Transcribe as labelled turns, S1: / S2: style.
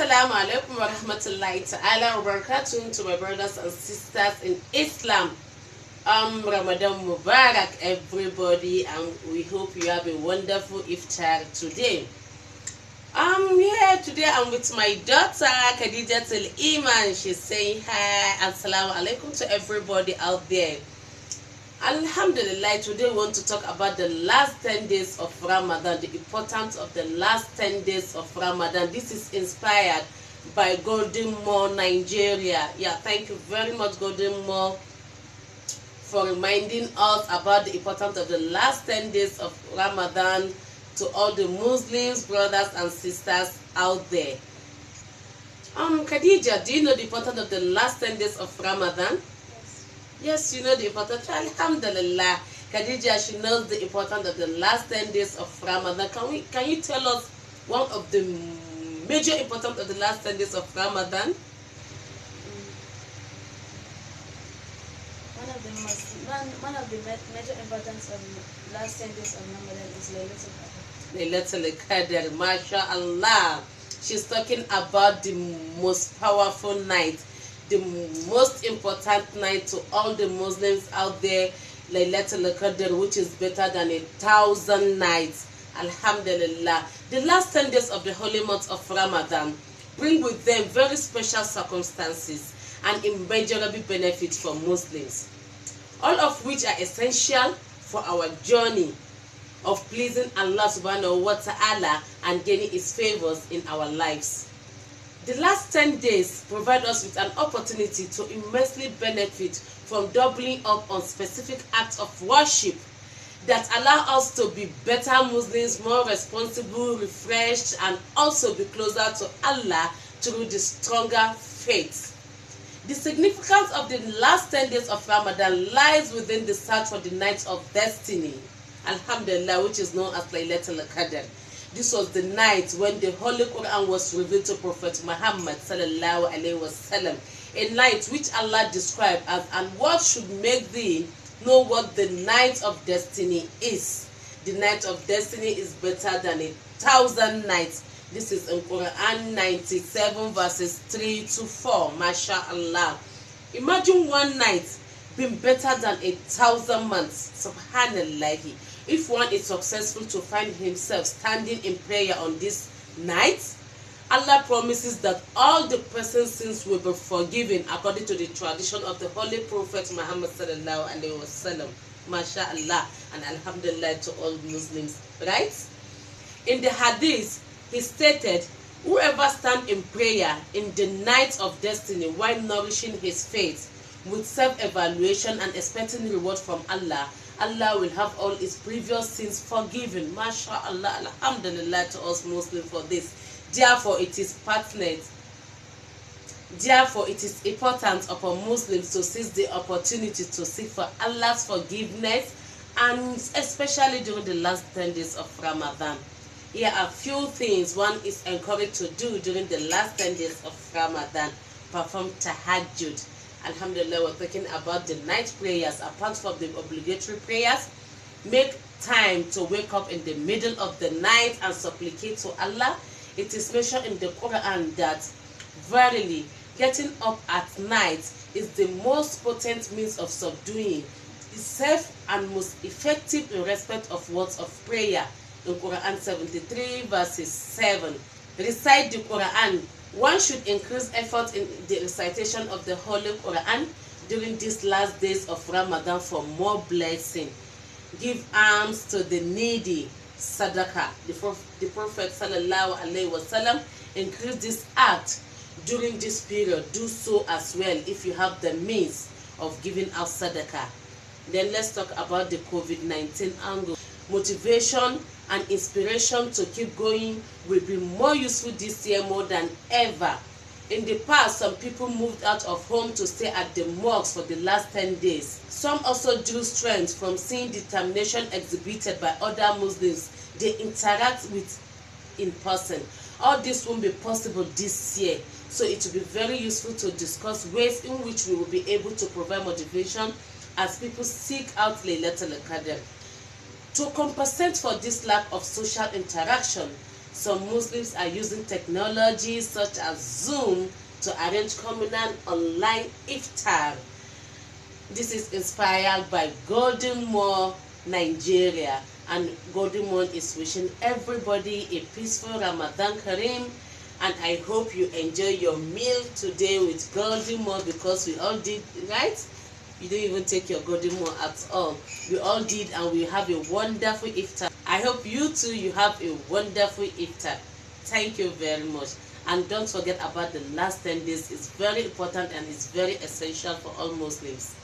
S1: Assalamu alaikum wa rahmatullahi ta'ala wa barakatuh to my brothers and sisters in Islam. Ramadan Mubarak everybody, and we hope you have a wonderful iftar today. Here today I'm with my daughter Khadija Iman. She's saying hi, assalamu alaikum to everybody out there. Alhamdulillah, today we want to talk about the last 10 days of Ramadan, the importance of the last 10 days of Ramadan. This is inspired by Golden Moore, Nigeria. Yeah, thank you very much, Golden Moore, for reminding us about the importance of the last 10 days of Ramadan to all the Muslims, brothers and sisters out there. Khadija, do you know the importance of the last 10 days of Ramadan? Yes, you know the importance. Alhamdulillah. Khadija, she knows the importance of the last 10 days of Ramadan. Can you tell us one of the major importance of the last 10 days of Ramadan?
S2: One of the major importance of the last 10 days of Ramadan is
S1: Laylatul Qadr. MashaAllah. She's talking about the most powerful night, the most important night to all the Muslims out there, Laylatul Qadr, which is better than 1,000 nights. Alhamdulillah. The last 10 days of the holy month of Ramadan bring with them very special circumstances and immeasurable benefits for Muslims, all of which are essential for our journey of pleasing Allah subhanahu wa ta'ala and gaining his favors in our lives. The last 10 days provide us with an opportunity to immensely benefit from doubling up on specific acts of worship that allow us to be better Muslims, more responsible, refreshed, and also be closer to Allah through the stronger faith. The significance of the last 10 days of Ramadan lies within the search for the night of destiny, Alhamdulillah, which is known as Laylatul Qadr. This was the night when the Holy Quran was revealed to Prophet Muhammad sallallahu alaihi wasallam, a night which Allah described as, and what should make thee know what the night of destiny is. The night of destiny is better than 1,000 nights. This is in Quran 97 verses 3 to 4. MashaAllah. Imagine one night being better than 1,000 months. Subhanallah. If one is successful to find himself standing in prayer on this night, Allah promises that all the person's sins will be forgiven according to the tradition of the Holy Prophet Muhammad sallallahu alaihi wasallam. MashaAllah, and Alhamdulillah to all Muslims, right? In the Hadith, he stated, whoever stands in prayer in the night of destiny while nourishing his faith with self-evaluation and expecting reward from Allah, Allah will have all his previous sins forgiven. MashaAllah, Alhamdulillah to us Muslims for this. Therefore, it is important upon Muslims to seize the opportunity to seek for Allah's forgiveness, and especially during the last 10 days of Ramadan. Here are a few things one is encouraged to do during the last 10 days of Ramadan. Perform tahajjud. Alhamdulillah, we're talking about the night prayers. Apart from the obligatory prayers, make time to wake up in the middle of the night and supplicate to Allah. It is mentioned in the Quran that verily getting up at night is the most potent means of subduing itself and most effective in respect of words of prayer. In Quran 73 verses 7. Recite the Quran. One should increase effort in the recitation of the Holy Quran during these last days of Ramadan for more blessing. Give alms to the needy, sadaqah. The Prophet sallallahu alaihi wasallam encouraged this act during this period. Do so as well if you have the means of giving out sadaqah. Then let's talk about the COVID-19 angle. Motivation and inspiration to keep going will be more useful this year more than ever. In the past, some people moved out of home to stay at the mosques for the last 10 days. Some also drew strength from seeing determination exhibited by other Muslims they interact with in person. All this won't be possible this year, so it will be very useful to discuss ways in which we will be able to provide motivation as people seek out Laylatul Qadr. To compensate for this lack of social interaction, Some Muslims are using technology such as Zoom to arrange communal online iftar. This is inspired by Golden Moon, Nigeria, and Golden Moon is wishing everybody a peaceful Ramadan Kareem, and I hope you enjoy your meal today with Golden Moon, because we all did, right? You don't even take your Golden Moon at all. We all did, and we have a wonderful iftar. I hope you too, you have a wonderful iftar. Thank you very much. And don't forget about the last 10 days. It's very important and it's very essential for all Muslims.